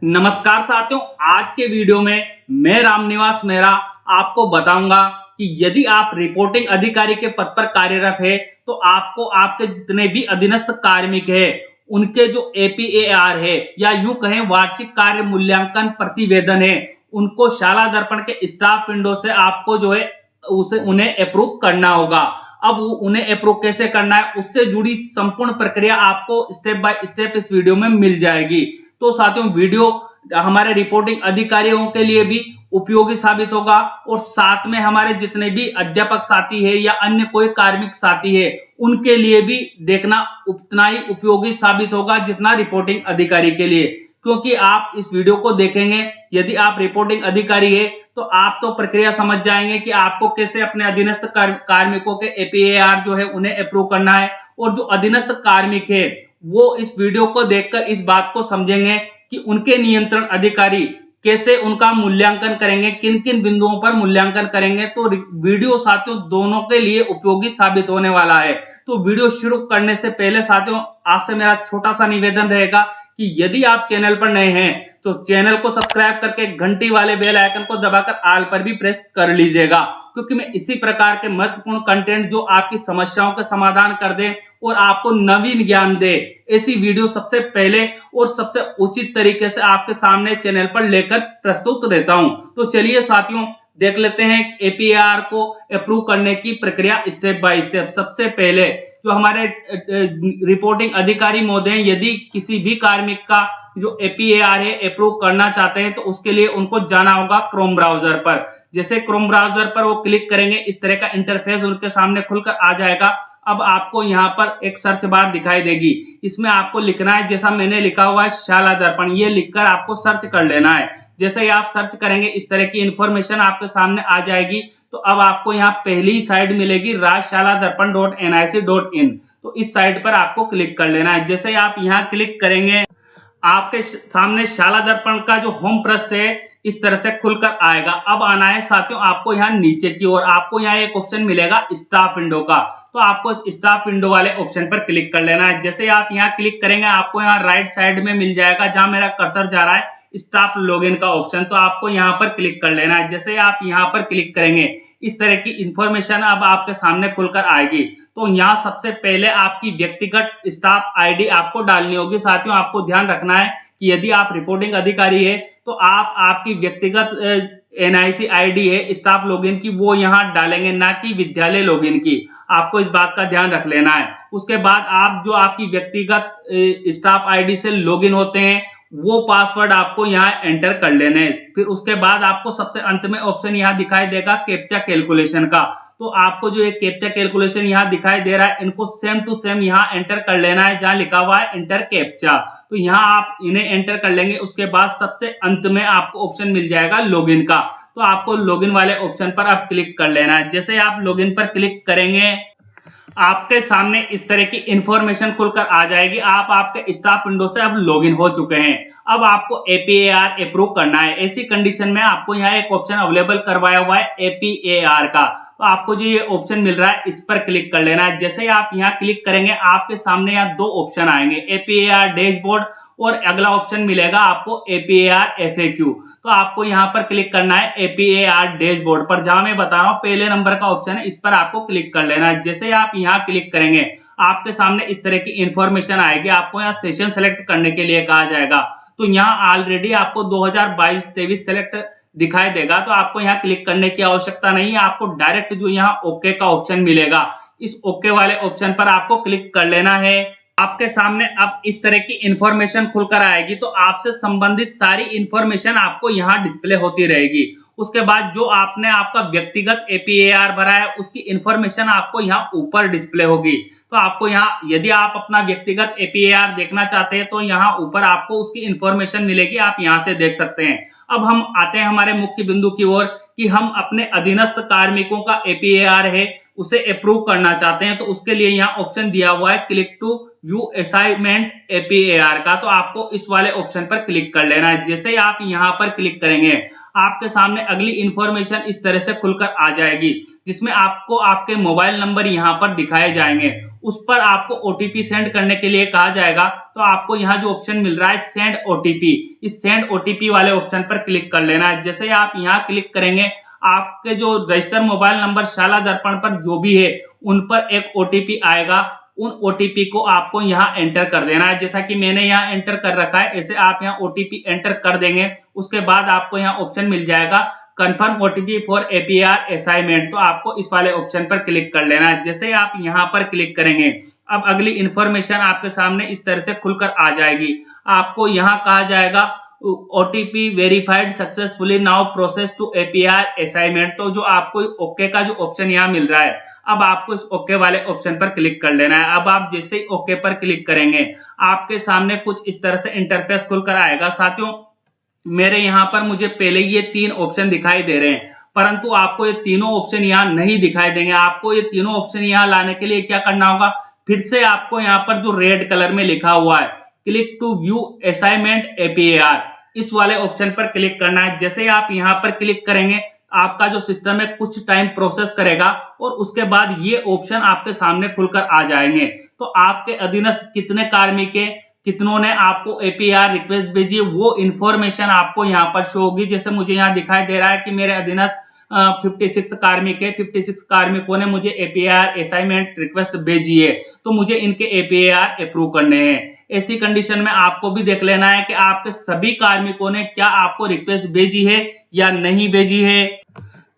नमस्कार साथियों, आज के वीडियो में मैं रामनिवास मेहरा आपको बताऊंगा कि यदि आप रिपोर्टिंग अधिकारी के पद पर कार्यरत है तो आपको आपके जितने भी अधीनस्थ कार्मिक है उनके जो एपीएआर है या यूं कहें वार्षिक कार्य मूल्यांकन प्रतिवेदन है उनको शाला दर्पण के स्टाफ विंडो से आपको जो है उसे उन्हें अप्रूव करना होगा। अब उन्हें अप्रूव कैसे करना है उससे जुड़ी संपूर्ण प्रक्रिया आपको स्टेप बाय स्टेप इस वीडियो में मिल जाएगी। तो साथियों, वीडियो हमारे रिपोर्टिंग अधिकारियों के लिए भी उपयोगी साबित होगा और साथ में हमारे जितने भी अध्यापक साथी है या अन्य कोई कार्मिक साथी है उनके लिए भी देखना उतना ही उपयोगी साबित होगा जितना रिपोर्टिंग अधिकारी के लिए, क्योंकि आप इस वीडियो को देखेंगे यदि आप रिपोर्टिंग अधिकारी है तो आप तो प्रक्रिया समझ जाएंगे कि आपको कैसे अपने अधीनस्थ कार्मिकों के एपीएआर जो है उन्हें अप्रूव करना है। और जो अधीनस्थ कार्मिक है वो इस वीडियो को देखकर इस बात को समझेंगे कि उनके नियंत्रण अधिकारी कैसे उनका मूल्यांकन करेंगे, किन किन बिंदुओं पर मूल्यांकन करेंगे। तो वीडियो साथियों दोनों के लिए उपयोगी साबित होने वाला है। तो वीडियो शुरू करने से पहले साथियों आपसे मेरा छोटा सा निवेदन रहेगा कि यदि आप चैनल पर नए हैं तो चैनल को सब्सक्राइब करके घंटी वाले बेल आइकन को दबाकर ऑल पर भी प्रेस कर लीजिएगा, क्योंकि मैं इसी प्रकार के महत्वपूर्ण कंटेंट जो आपकी समस्याओं का समाधान कर दे और आपको नवीन ज्ञान दे ऐसी वीडियो सबसे पहले और सबसे उचित तरीके से आपके सामने चैनल पर लेकर प्रस्तुत रहता हूं। तो चलिए साथियों देख लेते हैं एपीआर को अप्रूव करने की प्रक्रिया स्टेप बाय स्टेप। सबसे पहले जो हमारे रिपोर्टिंग अधिकारी महोदय यदि किसी भी कार्मिक का जो एपीएआर है अप्रूव करना चाहते हैं तो उसके लिए उनको जाना होगा क्रोम ब्राउजर पर। जैसे क्रोम ब्राउजर पर वो क्लिक करेंगे इस तरह का इंटरफेस उनके सामने खुलकर आ जाएगा। अब आपको यहाँ पर एक सर्च बार दिखाई देगी, इसमें आपको लिखना है जैसा मैंने लिखा हुआ है शाला दर्पण, ये लिखकर आपको सर्च कर लेना है। जैसे ही आप सर्च करेंगे इस तरह की इंफॉर्मेशन आपके सामने आ जाएगी। तो अब आपको यहाँ पहली साइड मिलेगी rajshaladharpan.nic.in, तो इस साइड पर आपको क्लिक कर लेना है। जैसे ही आप यहाँ क्लिक करेंगे आपके सामने शाला दर्पण का जो होम पृष्ठ है इस तरह से खुलकर आएगा। अब आना है साथियों आपको यहाँ नीचे की ओर, आपको यहाँ एक ऑप्शन मिलेगा स्टाफ विंडो का, तो आपको स्टाफ विंडो वाले ऑप्शन पर क्लिक कर लेना है। जैसे आप यहाँ क्लिक करेंगे आपको यहाँ राइट साइड में मिल जाएगा जहां मेरा कर्सर जा रहा है स्टाफ लॉगिन का ऑप्शन, तो आपको यहाँ पर क्लिक कर लेना है। जैसे आप यहाँ पर क्लिक करेंगे इस तरह की इंफॉर्मेशन अब आपके सामने खुलकर आएगी। तो यहाँ सबसे पहले आपकी व्यक्तिगत स्टाफ आईडी आपको डालनी होगी। साथियों आपको ध्यान रखना है कि यदि आप रिपोर्टिंग अधिकारी है तो आप आपकी व्यक्तिगत एनआईसी आईडी है स्टाफ लॉगिन की वो यहाँ डालेंगे, ना कि विद्यालय लॉगिन की। आपको इस बात का ध्यान रख लेना है। उसके बाद आप जो आपकी व्यक्तिगत स्टाफ आईडी से लॉगिन होते हैं वो पासवर्ड आपको यहाँ एंटर कर लेने हैं। फिर उसके बाद आपको सबसे अंत में ऑप्शन यहाँ दिखाई देगा कैप्चा कैलकुलेशन का, तो आपको जो ये कैप्चा कैलकुलेशन यहाँ दिखाई दे रहा है इनको सेम टू सेम यहाँ एंटर कर लेना है जहाँ लिखा हुआ है एंटर कैप्चा। तो यहाँ आप इन्हें एंटर कर लेंगे। उसके बाद सबसे अंत में आपको ऑप्शन मिल जाएगा लॉगिन का, तो आपको लॉगिन वाले ऑप्शन पर आप क्लिक कर लेना है। जैसे आप लॉगिन पर क्लिक करेंगे आपके सामने इस तरह की इंफॉर्मेशन खुलकर आ जाएगी। आप आपके स्टाफ विंडो से अब लॉगिन हो चुके हैं। अब आपको एपीएआर अप्रूव करना है। ऐसी कंडीशन में आपको यहाँ एक ऑप्शन अवेलेबल करवाया हुआ है एपीएआर का, तो आपको जो ये ऑप्शन मिल रहा है इस पर क्लिक कर लेना है। जैसे ही आप यहाँ क्लिक करेंगे आपके सामने यहाँ दो ऑप्शन आएंगे, एपीएआर डैशबोर्ड और अगला ऑप्शन मिलेगा आपको एपीएआर एफएक्यू। तो आपको यहाँ पर क्लिक करना है एपीएआर डैशबोर्ड पर, जहां मैं बता रहा हूँ पहले नंबर का ऑप्शन है इस पर आपको क्लिक कर लेना है। जैसे आप यहाँ क्लिक करेंगे आपके सामने इस तरह की इंफॉर्मेशन आएगी। आपको यहाँ सेशन सेलेक्ट करने के लिए कहा जाएगा, तो यहाँ ऑलरेडी आपको 2022-23 सेलेक्ट दिखाई देगा, तो आपको यहाँ क्लिक करने की आवश्यकता नहीं है। आपको डायरेक्ट जो यहाँ ओके का ऑप्शन मिलेगा इस ओके वाले ऑप्शन पर आपको क्लिक कर लेना है। आपके सामने अब इस तरह की इंफॉर्मेशन खुलकर आएगी, तो आपसे संबंधित सारी इंफॉर्मेशन आपको यहाँ डिस्प्ले होती रहेगी। उसके बाद जो आपने आपका व्यक्तिगत एपीएआर भरा है उसकी इंफॉर्मेशन आपको यहाँ ऊपर डिस्प्ले होगी। तो आपको यहाँ यदि आप अपना व्यक्तिगत एपीएआर देखना चाहते हैं तो यहाँ ऊपर आपको उसकी इंफॉर्मेशन मिलेगी, आप यहाँ से देख सकते हैं। अब हम आते हैं हमारे मुख्य बिंदु की ओर कि हम अपने अधीनस्थ कार्मिकों का एपीएआर है उसे अप्रूव करना चाहते हैं। तो उसके लिए यहाँ ऑप्शन दिया हुआ है click to view assignment APAR का, तो आपको इस वाले ऑप्शन पर क्लिक कर लेना है। जैसे ही आप यहाँ पर क्लिक करेंगे आपके सामने अगली इंफॉर्मेशन इस तरह से खुलकर आ जाएगी, जिसमें आपको आपके मोबाइल नंबर यहाँ पर दिखाए जाएंगे। उस पर आपको ओटीपी सेंड करने के लिए कहा जाएगा, तो आपको यहाँ जो ऑप्शन मिल रहा है सेंड ओटीपी, इस सेंड ओटीपी वाले ऑप्शन पर क्लिक कर लेना है। जैसे ही आप यहाँ क्लिक करेंगे आपके जो रजिस्टर मोबाइल नंबर शाला दर्पण पर जो भी है उन पर एक ओटीपी आएगा, उन ओटीपी को आपको यहाँ एंटर कर देना है। जैसा कि मैंने यहाँ एंटर कर रखा है, ऐसे आप यहाँ ओटीपी एंटर कर देंगे। उसके बाद आपको यहाँ ऑप्शन मिल जाएगा confirm OTP for APR assignment, तो आपको इस वाले ऑप्शन पर क्लिक कर लेना है। जैसे आप यहाँ पर क्लिक करेंगे अब अगली इंफॉर्मेशन आपके सामने इस तरह से खुलकर आ जाएगी। आपको यहाँ कहा जाएगा OTP verified successfully now process to APR assignment, तो जो आपको ओके का जो ऑप्शन यहाँ मिल रहा है अब आपको इस ओके वाले ऑप्शन पर क्लिक कर लेना है। अब आप जैसे ही ओके पर क्लिक करेंगे आपके सामने कुछ इस तरह से इंटरफेस खुलकर आएगा। साथियों मेरे यहाँ पर मुझे पहले ये 3 ऑप्शन दिखाई दे रहे हैं, परंतु आपको ये तीनों ऑप्शन यहाँ नहीं दिखाई देंगे। आपको ये तीनों ऑप्शन यहाँ लाने के लिए क्या करना होगा, फिर से आपको यहाँ पर जो रेड कलर में लिखा हुआ है click to view assignment APR, इस वाले ऑप्शन पर क्लिक करना है। जैसे ही आप यहाँ पर क्लिक करेंगे आपका जो सिस्टम है कुछ टाइम प्रोसेस करेगा और उसके बाद ये ऑप्शन आपके सामने खुलकर आ जाएंगे। तो आपके अधीनस्थ कितने कार्मिक है, कितनों ने आपको एपीआर रिक्वेस्ट भेजी, वो इंफॉर्मेशन आपको यहाँ पर शो होगी। जैसे मुझे यहाँ दिखाई दे रहा है कि मेरे अधीनस्थ 56 कार्मिक है, 56 कार्मिकों ने मुझे एपीआर असाइनमेंट रिक्वेस्ट भेजी है, तो मुझे इनके एपीआर अप्रूव करने हैं। ऐसी कंडीशन में आपको भी देख लेना है कि आपके सभी कार्मिकों ने क्या आपको रिक्वेस्ट भेजी है या नहीं भेजी है।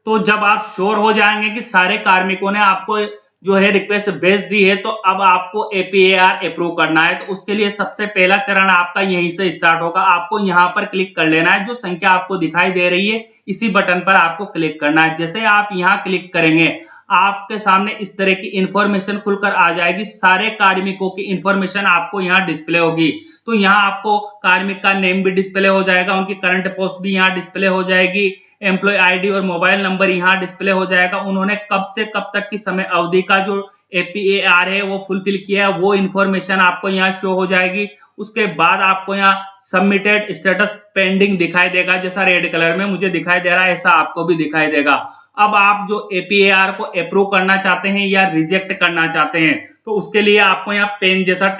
तो जब आप श्योर हो जाएंगे कि सारे कार्मिकों ने आपको जो है रिक्वेस्ट भेज दी है, तो अब आपको एपीआर अप्रूव करना है। तो उसके लिए सबसे पहला चरण आपका यहीं से स्टार्ट होगा। आपको यहाँ पर क्लिक कर लेना है, जो संख्या आपको दिखाई दे रही है इसी बटन पर आपको क्लिक करना है। जैसे आप यहाँ क्लिक करेंगे आपके सामने इस तरह की इंफॉर्मेशन खुलकर आ जाएगी। सारे कार्मिकों की इंफॉर्मेशन आपको यहाँ डिस्प्ले होगी। तो यहाँ आपको कार्मिक का नेम भी डिस्प्ले हो जाएगा, उनकी करंट पोस्ट भी यहाँ डिस्प्ले हो जाएगी, एम्प्लॉय आईडी और मोबाइल नंबर यहाँ डिस्प्ले हो जाएगा, उन्होंने कब से कब तक की समय अवधि का जो एपीएआर है वो फुलफिल किया है वो इंफॉर्मेशन आपको यहाँ शो हो जाएगी। उसके बाद आपको यहाँ सबमिटेड स्टेटस पेंडिंग दिखाई देगा, जैसा रेड कलर में मुझे दिखाई दे रहा है ऐसा आपको भी दिखाई देगा। अब आप जो एपीएआर को अप्रूव करना चाहते हैं या रिजेक्ट करना चाहते हैं, तो उसके लिए आपको यहाँ पेन जैसा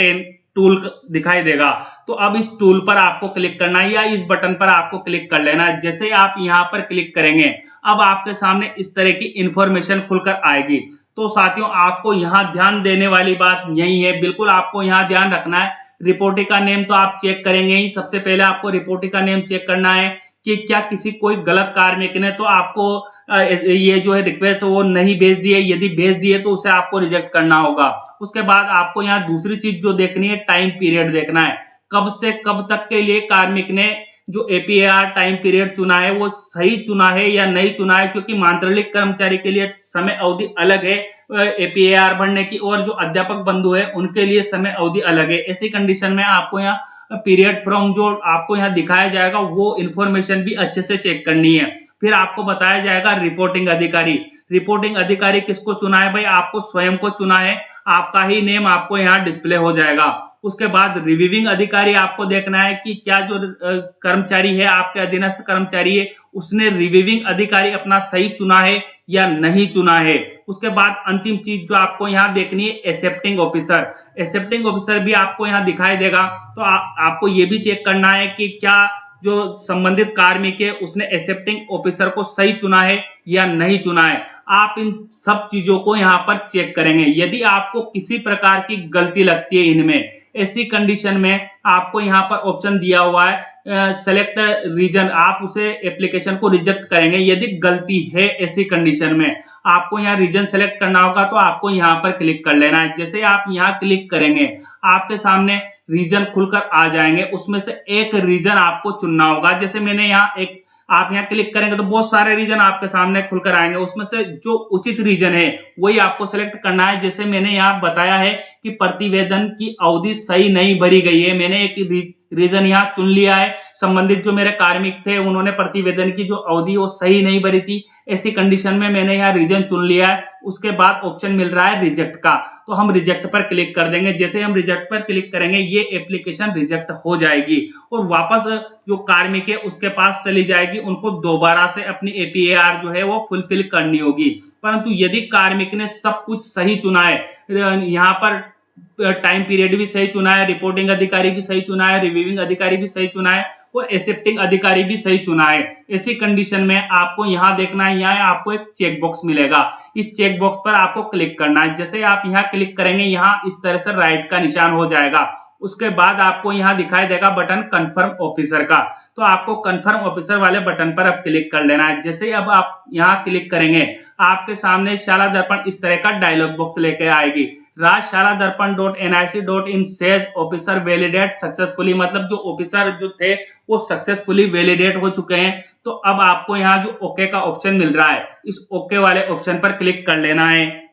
टूल दिखाई देगा। तो अब इस टूल पर आपको क्लिक करना है या इस बटन पर आपको क्लिक कर लेना है। जैसे आप यहाँ पर क्लिक करेंगे अब आपके सामने इस तरह की इंफॉर्मेशन खुलकर आएगी। तो साथियों आपको यहाँ ध्यान देने वाली बात यही है, बिल्कुल आपको यहाँ ध्यान रखना है। रिपोर्टिंग का नेम तो आप चेक करेंगे ही, सबसे पहले आपको रिपोर्टिंग का नेम चेक करना है कि क्या किसी कोई गलत कार्मिक ने तो आपको ये जो है रिक्वेस्ट वो नहीं भेज दी है, यदि भेज दी है तो उसे आपको रिजेक्ट करना होगा। उसके बाद आपको यहाँ दूसरी चीज जो देखनी है टाइम पीरियड देखना है, कब से कब तक के लिए कार्मिक ने जो एपीएआर टाइम पीरियड चुना है वो सही चुना है या नहीं चुना है, क्योंकि मांत्रिक कर्मचारी के लिए समय अवधि अलग है एपीएआर भरने की, और जो अध्यापक बंधु है उनके लिए समय अवधि अलग है। ऐसी कंडीशन में आपको यहाँ पीरियड फ्रॉम जो आपको यहाँ दिखाया जाएगा वो इंफॉर्मेशन भी अच्छे से चेक करनी है। फिर आपको बताया जाएगा रिपोर्टिंग अधिकारी। रिपोर्टिंग अधिकारी किसको चुना है भाई, आपको स्वयं को चुना है, आपका ही नेम आपको यहाँ डिस्प्ले हो जाएगा। उसके बाद रिव्यूइंग अधिकारी आपको देखना है कि क्या जो कर्मचारी है आपके अधीनस्थ कर्मचारी है उसने रिव्यूइंग अधिकारी अपना सही चुना है या नहीं चुना है। उसके बाद अंतिम चीज जो आपको यहाँ देखनी है एक्सेप्टिंग ऑफिसर। एक्सेप्टिंग ऑफिसर भी आपको यहाँ दिखाई देगा, तो आपको ये भी चेक करना है कि क्या जो संबंधित कार्मिक है उसने एक्सेप्टिंग ऑफिसर को सही चुना है या नहीं चुना है। आप इन सब चीजों को यहाँ पर चेक करेंगे। यदि आपको किसी प्रकार की गलती लगती है इनमें, ऐसी कंडीशन में आपको यहाँ पर ऑप्शन दिया हुआ है सेलेक्ट रीजन, आप उसे एप्लीकेशन को रिजेक्ट करेंगे यदि गलती है। ऐसी कंडीशन में आपको यहाँ रीजन सेलेक्ट करना होगा, तो आपको यहाँ पर क्लिक कर लेना है। जैसे आप यहाँ क्लिक करेंगे आपके सामने रीजन खुलकर आ जाएंगे, उसमें से एक रीजन आपको चुनना होगा। जैसे मैंने यहाँ आप यहाँ क्लिक करेंगे तो बहुत सारे रीजन आपके सामने खुलकर आएंगे, उसमें से जो उचित रीजन है वही आपको सेलेक्ट करना है। जैसे मैंने यहाँ बताया है कि प्रतिवेदन की अवधि सही नहीं भरी गई है, मैंने एक रीजन यहाँ चुन लिया है संबंधित जो मेरे कार्मिक थे उन्होंने प्रतिवेदन की जो अवधि वो सही नहीं भरी थी। ऐसी कंडीशन में मैंने यहाँ रीजन चुन लिया है। उसके बाद ऑप्शन मिल रहा है रिजेक्ट का, तो हम रिजेक्ट पर क्लिक कर देंगे। जैसे हम रिजेक्ट पर क्लिक करेंगे ये एप्लीकेशन रिजेक्ट हो जाएगी और वापस जो कार्मिक है उसके पास चली जाएगी। उनको दोबारा से अपनी एपीएआर जो है वो फुलफिल करनी होगी। परंतु यदि कार्मिक ने सब कुछ सही चुना है, यहाँ पर टाइम पीरियड भी सही चुना है, रिपोर्टिंग अधिकारी भी सही चुना है, रिव्यूइंग अधिकारी भी सही चुना है और एक्सेप्टिंग अधिकारी भी सही चुना है, ऐसी कंडीशन में आपको यहाँ देखना है, यहाँ आपको एक चेक बॉक्स मिलेगा। इस चेक बॉक्स पर आपको क्लिक करना है। जैसे आप यहाँ क्लिक करेंगे यहाँ इस तरह से राइट का निशान हो जाएगा। उसके बाद आपको यहाँ दिखाई देगा बटन कन्फर्म ऑफिसर का, तो आपको कन्फर्म ऑफिसर वाले बटन पर अब क्लिक कर लेना है। जैसे अब आप यहाँ क्लिक करेंगे आपके सामने शाला दर्पण इस तरह का डायलॉग बॉक्स लेके आएगी। rajshaladarpan.nic.in says officer validate successfully, मतलब जो ऑफिसर जो थे वो सक्सेसफुली वैलिडेट हो चुके हैं। तो अब आपको यहाँ जो ओके का ऑप्शन मिल रहा है इस ओके वाले ऑप्शन पर क्लिक कर लेना है।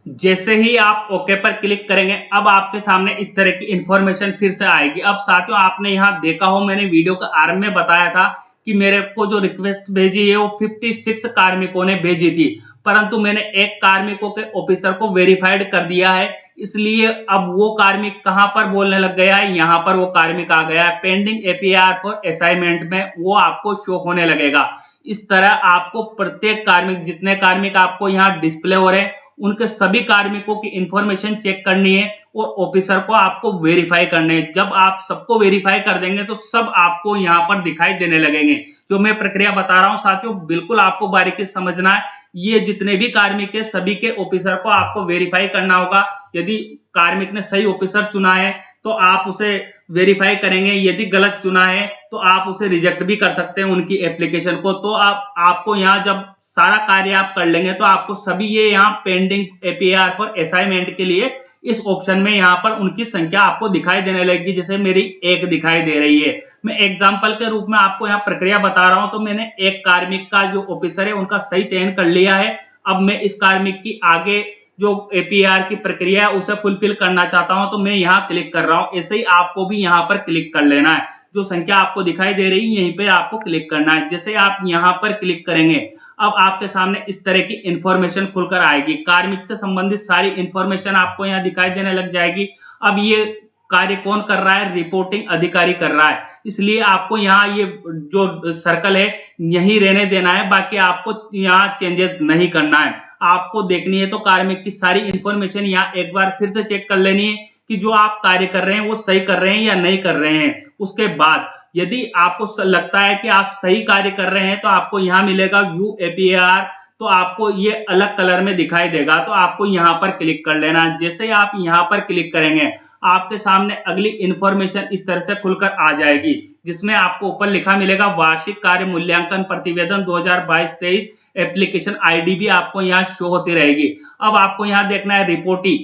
जैसे ही आप ओके पर क्लिक करेंगे अब आपके सामने इस तरह की इंफॉर्मेशन फिर से आएगी। अब साथियों आपने यहाँ देखा हो, मैंने वीडियो के आरंभ में बताया था कि मेरे को जो रिक्वेस्ट भेजी है वो 56 कार्मिकों ने भेजी थी, परंतु मैंने एक कार्मिकों के ऑफिसर को वेरीफाइड कर दिया है। इसलिए अब वो कार्मिक कहां पर बोलने लग गया है, यहाँ पर वो कार्मिक आ गया है पेंडिंग एपीआर फॉर असाइनमेंट में, वो आपको शो होने लगेगा। इस तरह आपको प्रत्येक कार्मिक, जितने कार्मिक आपको यहाँ डिस्प्ले हो रहे हैं उनके सभी कार्मिकों की इंफॉर्मेशन चेक करनी है और ऑफिसर को आपको वेरीफाई करने हैं। जब आप सबको वेरीफाई कर देंगे तो सब आपको यहाँ पर दिखाई देने लगेंगे। जो मैं प्रक्रिया बता रहा हूँ साथियों बिल्कुल आपको बारीकी से समझना है। ये जितने भी कार्मिक है सभी के ऑफिसर को आपको वेरीफाई करना होगा। यदि कार्मिक ने सही ऑफिसर चुना है तो आप उसे वेरीफाई करेंगे, यदि गलत चुना है तो आप उसे रिजेक्ट भी कर सकते हैं उनकी एप्लीकेशन को। तो आपको यहाँ जब सारा कार्य आप कर लेंगे तो आपको सभी ये यहाँ पेंडिंग एपीआर फॉर असाइनमेंट के लिए इस ऑप्शन में यहाँ पर उनकी संख्या आपको दिखाई देने लगेगी। जैसे मेरी एक दिखाई दे रही है। मैं एग्जांपल के रूप में आपको यहाँ प्रक्रिया बता रहा हूं, तो मैंने एक कार्मिक का जो ऑफिसर है उनका सही चयन कर लिया है। अब मैं इस कार्मिक की आगे जो एपीआर की प्रक्रिया है उसे फुलफिल करना चाहता हूं, तो मैं यहाँ क्लिक कर रहा हूं। ऐसे ही आपको भी यहाँ पर क्लिक कर लेना है। जो संख्या आपको दिखाई दे रही है यहीं पे आपको क्लिक करना है। जैसे आप यहाँ पर क्लिक करेंगे अब आपके सामने इस तरह की इंफॉर्मेशन खुलकर आएगी। कार्मिक से संबंधित सारी इंफॉर्मेशन आपको यहाँ दिखाई देने लग जाएगी। अब ये कार्य कौन कर रहा है, रिपोर्टिंग अधिकारी कर रहा है, इसलिए आपको यहाँ ये जो सर्कल है यही रहने देना है। बाकी आपको यहाँ चेंजेस नहीं करना है। आपको देखनी है तो कार्मिक की सारी इंफॉर्मेशन यहाँ एक बार फिर से चेक कर लेनी है कि जो आप कार्य कर रहे हैं वो सही कर रहे हैं या नहीं कर रहे हैं। उसके बाद यदि आपको लगता है कि आप सही कार्य कर रहे हैं तो आपको यहाँ मिलेगा व्यू एपीआर, तो आपको ये अलग कलर में दिखाई देगा, तो आपको यहाँ पर क्लिक कर लेना है। जैसे ही आप यहाँ पर क्लिक करेंगे आपके सामने अगली इंफॉर्मेशन इस तरह से खुलकर आ जाएगी, जिसमें आपको ऊपर लिखा मिलेगा वार्षिक कार्य मूल्यांकन प्रतिवेदन 2022-23 एप्लीकेशन आईडी भी आपको यहाँ शो होती रहेगी। अब आपको यहाँ देखना है रिपोर्टिंग,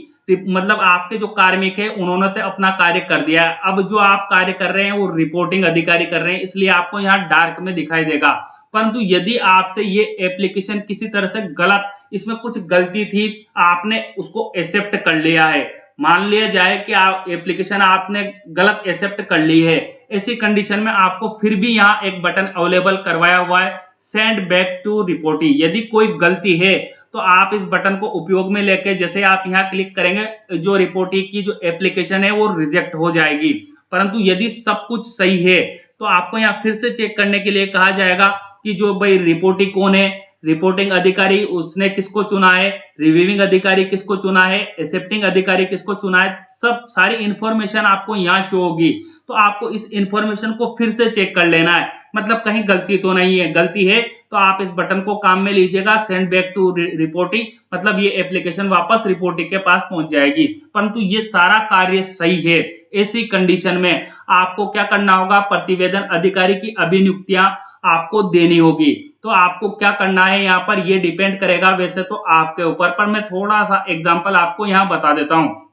मतलब आपके जो कार्मिक है उन्होंने तो अपना कार्य कर दिया है। अब जो आप कार्य कर रहे हैं वो रिपोर्टिंग अधिकारी कर रहे हैं, इसलिए आपको यहाँ डार्क में दिखाई देगा। परंतु यदि आपसे ये एप्लीकेशन किसी तरह से गलत, इसमें कुछ गलती थी, आपने उसको एक्सेप्ट कर लिया है, मान लिया जाए कि आप एप्लीकेशन आपने गलत एक्सेप्ट कर ली है, ऐसी कंडीशन में आपको फिर भी यहाँ एक बटन अवेलेबल करवाया हुआ है सेंड बैक टू रिपोर्टिंग। यदि कोई गलती है तो आप इस बटन को उपयोग में लेके जैसे आप यहाँ क्लिक करेंगे जो रिपोर्टिंग की जो एप्लीकेशन है वो रिजेक्ट हो जाएगी। परंतु यदि सब कुछ सही है तो आपको यहाँ फिर से चेक करने के लिए कहा जाएगा कि जो भाई रिपोर्टिंग कौन है, रिपोर्टिंग अधिकारी उसने किसको चुना है, रिव्यूइंग अधिकारी किसको चुना है, एक्सेप्टिंग अधिकारी किसको चुना है, सब सारी इंफॉर्मेशन आपको यहाँ शो होगी। तो आपको इस इंफॉर्मेशन को फिर से चेक कर लेना है, मतलब कहीं गलती तो नहीं है। गलती है तो आप इस बटन को काम में लीजिएगा सेंड बैक टू रिपोर्टिंग, मतलब ये एप्लीकेशन वापस रिपोर्टिंग के पास पहुंच जाएगी। परंतु ये सारा कार्य सही है। ऐसी कंडीशन में आपको क्या करना होगा, प्रतिवेदन अधिकारी की अभिनियुक्तियां आपको देनी होगी। तो आपको क्या करना है यहाँ पर ये डिपेंड करेगा वैसे तो आपके ऊपर, पर मैं थोड़ा सा एग्जांपल आपको यहाँ बता देता हूँ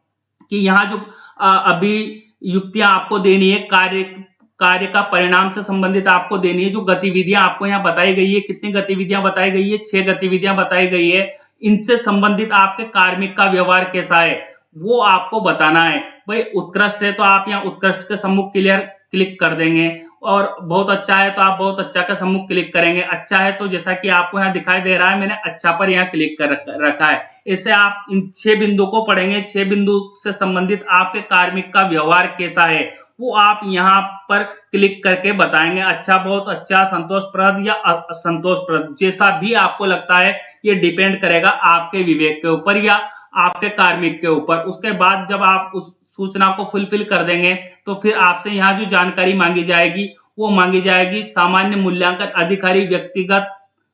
कि यहाँ जो अभियुक्तियां आपको देनी है, कार्य का परिणाम से संबंधित आपको देनी है। जो गतिविधियां आपको यहाँ बताई गई है, कितनी गतिविधियां बताई गई है, 6 गतिविधियां बताई गई है। इनसे संबंधित आपके कार्मिक का व्यवहार कैसा है वो आपको बताना है। भाई उत्कृष्ट है तो आप यहाँ उत्कृष्ट के सम्मुख क्लिक कर देंगे। और बहुत अच्छा है तो आप बहुत अच्छा का सम्मुख क्लिक करेंगे। अच्छा है तो जैसा कि आपको यहाँ दिखाई दे रहा है, मैंने अच्छा पर यहाँ क्लिक कर रखा है। इससे आप इन 6 बिंदु को पढ़ेंगे। 6 बिंदु से संबंधित आपके कार्मिक का व्यवहार कैसा है वो आप यहाँ पर क्लिक करके बताएंगे। अच्छा, बहुत अच्छा, संतोषप्रद या असंतोषप्रद, जैसा भी आपको लगता है। ये डिपेंड करेगा आपके विवेक के ऊपर या आपके कार्मिक के ऊपर। उसके बाद जब आप उस सूचना को फुलफिल कर देंगे तो फिर आपसे यहाँ जो जानकारी मांगी जाएगी वो मांगी जाएगी सामान्य मूल्यांकन अधिकारी व्यक्तिगत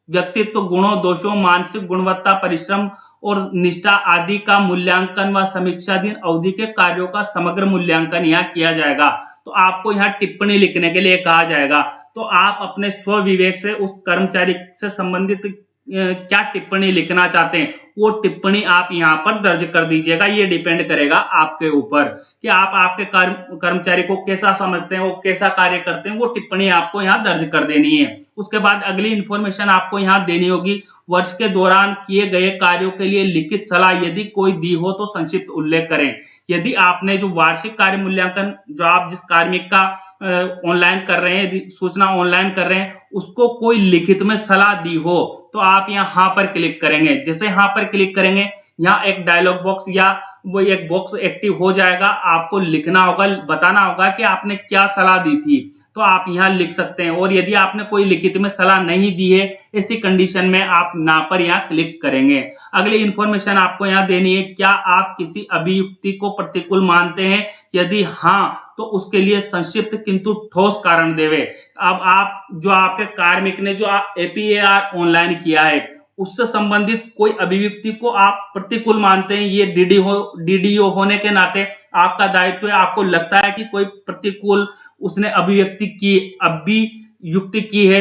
व्यक्तित्व गुणों, दोषों, मानसिक गुणवत्ता, परिश्रम और निष्ठा आदि का मूल्यांकन व समीक्षाधीन अवधि के कार्यों का समग्र मूल्यांकन यहाँ किया जाएगा। तो आपको यहाँ टिप्पणी लिखने के लिए कहा जाएगा। तो आप अपने स्व विवेक से उस कर्मचारी से संबंधित क्या टिप्पणी लिखना चाहते हैं वो टिप्पणी आप यहाँ पर दर्ज कर दीजिएगा। ये डिपेंड करेगा आपके ऊपर कि आप आपके कर्मचारी को कैसा समझते हैं, वो कैसा कार्य करते हैं, वो टिप्पणी आपको यहाँ दर्ज कर देनी है। उसके बाद अगली इंफॉर्मेशन आपको यहाँ देनी होगी, वर्ष के दौरान किए गए कार्यों के लिए लिखित सलाह यदि कोई दी हो तो संक्षिप्त उल्लेख करें। यदि आपने जो वार्षिक कार्य मूल्यांकन जो आप जिस कार्मिक का ऑनलाइन कर रहे हैं, सूचना ऑनलाइन कर रहे हैं, उसको कोई लिखित में सलाह दी हो तो आप यहाँ पर क्लिक करेंगे। जैसे यहाँ पर क्लिक करेंगे, यहाँ एक डायलॉग बॉक्स या वो एक बॉक्स एक्टिव हो जाएगा। आपको लिखना होगा, बताना होगा कि आपने क्या सलाह दी थी, तो आप यहाँ लिख सकते हैं। और यदि आपने कोई लिखित में सलाह नहीं दी है, ऐसी कंडीशन में आप ना पर यहाँ क्लिक करेंगे। अगली इंफॉर्मेशन आपको यहाँ देनी है, क्या आप किसी अभियुक्ति को प्रतिकूल मानते हैं? यदि हाँ तो उसके लिए संक्षिप्त किंतु ठोस कारण देवे। अब आप जो आपके कार्मिक ने जो एपीएआर ऑनलाइन किया है उससे संबंधित कोई अभिव्यक्ति को आप प्रतिकूल मानते हैं, ये डीडीओ होने के नाते आपका दायित्व है। आपको लगता है कि कोई प्रतिकूल उसने अभियुक्ति की है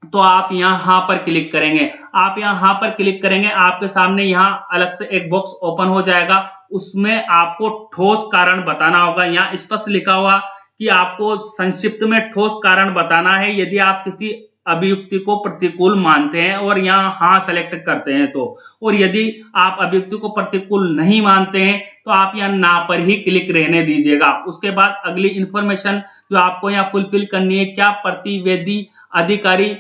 तो आप यहाँ पर क्लिक करेंगे। आप यहाँ पर क्लिक करेंगे, आपके सामने यहाँ अलग से एक बॉक्स ओपन हो जाएगा। उसमें आपको ठोस कारण बताना होगा। यहाँ स्पष्ट लिखा हुआ कि आपको संक्षिप्त में ठोस कारण बताना है यदि आप किसी अभियुक्ति को प्रतिकूल मानते हैं और यहाँ हाँ सेलेक्ट करते हैं तो। और यदि आप अभियुक्ति को प्रतिकूल नहीं मानते हैं तो आप यहाँ ना पर ही क्लिक रहने दीजिएगा। उसके बाद अगली इंफॉर्मेशन जो आपको यहाँ फुलफिल करनी है, क्या प्रतिवेदी अधिकारी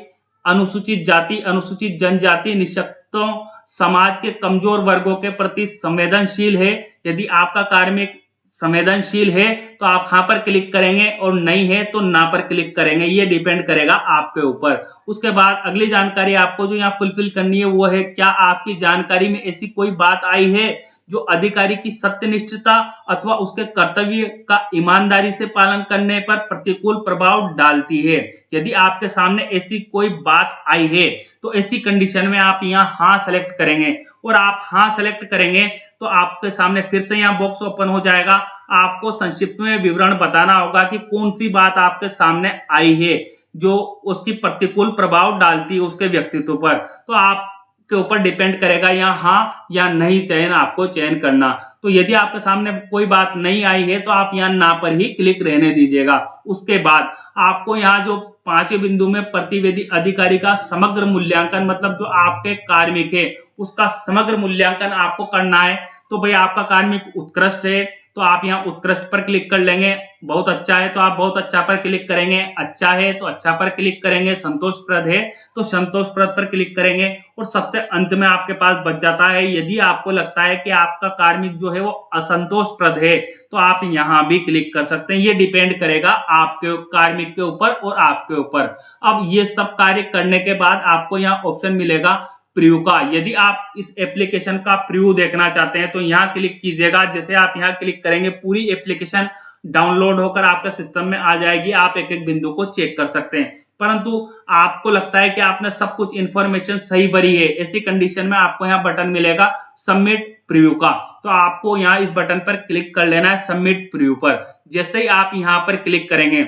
अनुसूचित जाति, अनुसूचित जनजाति, निःशक्तों, समाज के कमजोर वर्गों के प्रति संवेदनशील है? यदि आपका कार्मिक संवेदनशील है तो आप हाँ पर क्लिक करेंगे और नहीं है तो ना पर क्लिक करेंगे। ये डिपेंड करेगा आपके ऊपर। उसके बाद अगली जानकारी आपको जो यहाँ फुलफिल करनी है वो है, क्या आपकी जानकारी में ऐसी कोई बात आई है जो अधिकारी की सत्यनिष्ठता अथवा उसके कर्तव्य का ईमानदारी से पालन करने पर प्रतिकूल प्रभाव डालती है? यदि आपके सामने ऐसी कोई बात आई है तो ऐसी कंडीशन में आप यहाँ हाँ सेलेक्ट करेंगे। और आप हाँ सेलेक्ट करेंगे तो आपके सामने फिर से यहाँ बॉक्स ओपन हो जाएगा। आपको संक्षिप्त में विवरण बताना होगा कि कौन सी बात आपके सामने आई है जो उसकी प्रतिकूल प्रभाव डालती है उसके व्यक्तित्व पर। तो आप के ऊपर डिपेंड करेगा यहाँ हाँ या नहीं आपको चयन करना। तो यदि आपके सामने कोई बात नहीं आई है तो आप यहाँ ना पर ही क्लिक रहने दीजिएगा। उसके बाद आपको यहाँ जो 5वें बिंदु में प्रतिवेदी अधिकारी का समग्र मूल्यांकन, मतलब जो आपके कार्मिक है उसका समग्र मूल्यांकन आपको करना है। तो भाई आपका कार्मिक उत्कृष्ट है तो आप यहाँ उत्कृष्ट पर क्लिक कर लेंगे। बहुत अच्छा है तो आप बहुत अच्छा पर क्लिक करेंगे। अच्छा है तो अच्छा पर क्लिक करेंगे। संतोषप्रद है तो संतोषप्रद पर क्लिक करेंगे। और सबसे अंत में आपके पास बच जाता है, यदि आपको लगता है कि आपका कार्मिक जो है वो असंतोषप्रद है तो आप यहाँ भी क्लिक कर सकते हैं। ये डिपेंड करेगा आपके कार्मिक के ऊपर और आपके ऊपर। अब ये सब कार्य करने के बाद आपको यहाँ ऑप्शन मिलेगा प्रीव्यू का। यदि आप इस एप्लीकेशन का प्रीव्यू देखना चाहते हैं तो यहाँ क्लिक कीजिएगा। जैसे आप यहाँ क्लिक करेंगे पूरी एप्लीकेशन डाउनलोड होकर आपके सिस्टम में आ जाएगी। आप एक एक बिंदु को चेक कर सकते हैं। परंतु आपको लगता है कि आपने सब कुछ इंफॉर्मेशन सही भरी है, ऐसी कंडीशन में आपको यहाँ बटन मिलेगा सबमिट प्रीव्यू का। तो आपको यहाँ इस बटन पर क्लिक कर लेना है सबमिट प्रीव्यू पर। जैसे ही आप यहाँ पर क्लिक करेंगे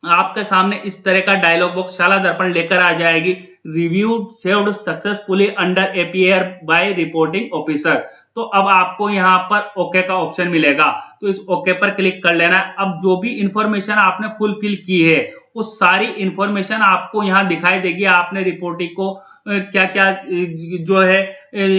आपके सामने इस तरह का डायलॉग बॉक्स शाला दर्पण लेकर आ जाएगी। Review saved successfully under APR by reporting officer. तो अब आपको यहाँ पर ओके का ऑप्शन मिलेगा, तो इस ओके पर क्लिक कर लेना है। अब जो भी इंफॉर्मेशन आपने फुलफिल की है वो सारी इंफॉर्मेशन आपको यहाँ दिखाई देगी। आपने रिपोर्टिंग को क्या क्या जो है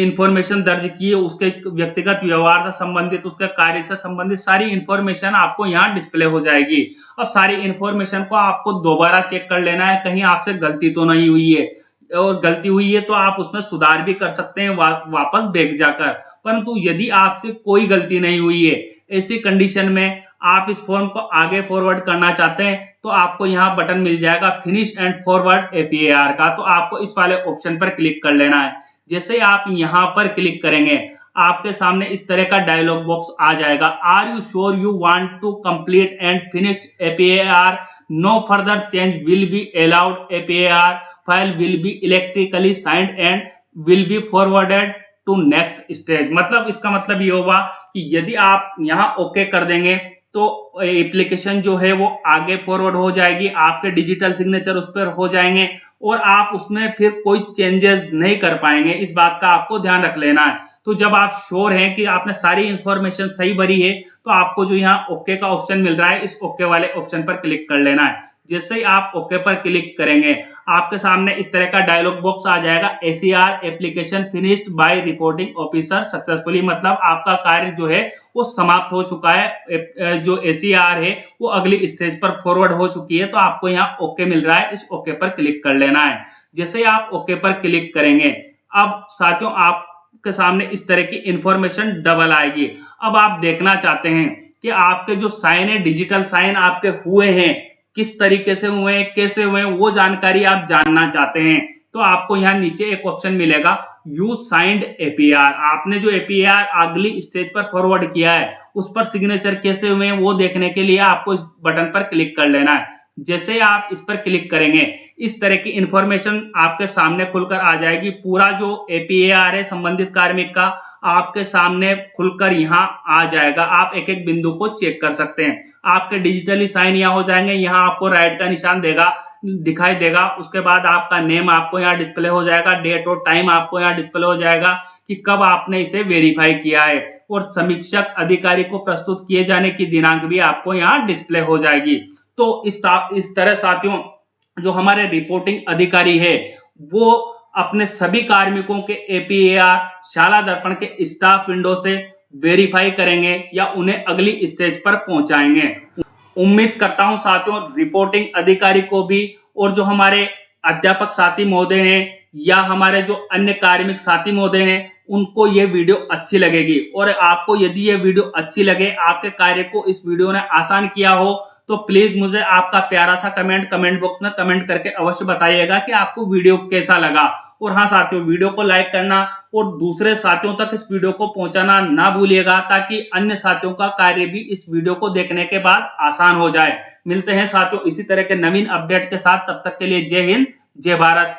इंफॉर्मेशन दर्ज की है, उसके व्यक्तिगत व्यवहार से संबंधित, उसके कार्य से संबंधित सारी इंफॉर्मेशन आपको यहाँ डिस्प्ले हो जाएगी। अब सारी इंफॉर्मेशन को आपको दोबारा चेक कर लेना है, कहीं आपसे गलती तो नहीं हुई है, और गलती हुई है तो आप उसमें सुधार भी कर सकते हैं वापस बैक जाकर। परंतु यदि आपसे कोई गलती नहीं हुई है, ऐसी कंडीशन में आप इस फॉर्म को आगे फॉरवर्ड करना चाहते हैं, तो आपको यहाँ बटन मिल जाएगा फिनिश एंड फॉरवर्ड एपीएआर का। तो आपको इस वाले ऑप्शन पर क्लिक कर लेना है। जैसे ही आप यहाँ पर क्लिक करेंगे, आपके सामने इस तरह का डायलॉग बॉक्स आ जाएगा। Are you sure you want to complete and finish APAR? No further change will be allowed. APAR file will be electrically signed and will be forwarded to next stage. मतलब इसका मतलब ये होगा कि यदि आप यहाँ ओके कर देंगे तो एप्लीकेशन जो है वो आगे फॉरवर्ड हो जाएगी, आपके डिजिटल सिग्नेचर उस पर हो जाएंगे और आप उसमें फिर कोई चेंजेस नहीं कर पाएंगे। इस बात का आपको ध्यान रख लेना है। तो जब आप श्योर हैं कि आपने सारी इंफॉर्मेशन सही भरी है, तो आपको जो यहाँ ओके का ऑप्शन मिल रहा है, इस ओके वाले ऑप्शन पर क्लिक कर लेना है। जैसे ही आप ओके पर क्लिक करेंगे, आपके सामने इस तरह का डायलॉग बॉक्स आ जाएगा। ACR application finished by reporting officer successfully. मतलब आपका कार्य जो है वो समाप्त हो चुका है, जो एसीआर है वो अगली स्टेज पर फॉरवर्ड हो चुकी है। तो आपको यहाँ ओके मिल रहा है, इस ओके पर क्लिक कर लेना है। जैसे ही आप ओके पर क्लिक करेंगे, अब साथियों आपके सामने इस तरह की इंफॉर्मेशन डबल आएगी। अब आप देखना चाहते हैं कि आपके जो साइन है, डिजिटल साइन आपके हुए हैं, किस तरीके से हुए हैं, कैसे हुए हैं, वो जानकारी आप जानना चाहते हैं। तो आपको यहाँ नीचे एक ऑप्शन मिलेगा, यू साइंड एपीआर। आपने जो एपीआर अगली स्टेज पर फॉरवर्ड किया है, उस पर सिग्नेचर कैसे हुए हैं वो देखने के लिए आपको इस बटन पर क्लिक कर लेना है। जैसे ही आप इस पर क्लिक करेंगे, इस तरह की इंफॉर्मेशन आपके सामने खुलकर आ जाएगी। पूरा जो एपीआर है संबंधित कार्मिक का, आपके सामने खुलकर यहाँ आ जाएगा। आप एक एक बिंदु को चेक कर सकते हैं। आपके डिजिटली साइन यहाँ हो जाएंगे। यहाँ आपको राइट का निशान दिखाई देगा। उसके बाद आपका नेम आपको यहाँ डिस्प्ले हो जाएगा, डेट और टाइम आपको यहाँ डिस्प्ले हो जाएगा कि कब आपने इसे वेरीफाई किया है, और समीक्षक अधिकारी को प्रस्तुत किए जाने की दिनांक भी आपको यहाँ डिस्प्ले हो जाएगी। तो इस तरह साथियों, जो हमारे रिपोर्टिंग अधिकारी है वो अपने सभी कार्मिकों के एपीएआर शाला दर्पण के स्टाफ विंडो से वेरीफाई करेंगे या उन्हें अगली स्टेज पर पहुंचाएंगे। उम्मीद करता हूं साथियों, रिपोर्टिंग अधिकारी को भी और जो हमारे अध्यापक साथी महोदय हैं या हमारे जो अन्य कार्मिक साथी महोदय हैं, उनको ये वीडियो अच्छी लगेगी। और आपको यदि ये वीडियो अच्छी लगे, आपके कार्य को इस वीडियो ने आसान किया हो, तो प्लीज मुझे आपका प्यारा सा कमेंट बॉक्स में कमेंट करके अवश्य बताइएगा कि आपको वीडियो कैसा लगा। और हाँ साथियों, वीडियो को लाइक करना और दूसरे साथियों तक इस वीडियो को पहुंचाना ना भूलिएगा, ताकि अन्य साथियों का कार्य भी इस वीडियो को देखने के बाद आसान हो जाए। मिलते हैं साथियों इसी तरह के नवीन अपडेट के साथ, तब तक के लिए जय हिंद, जय भारत।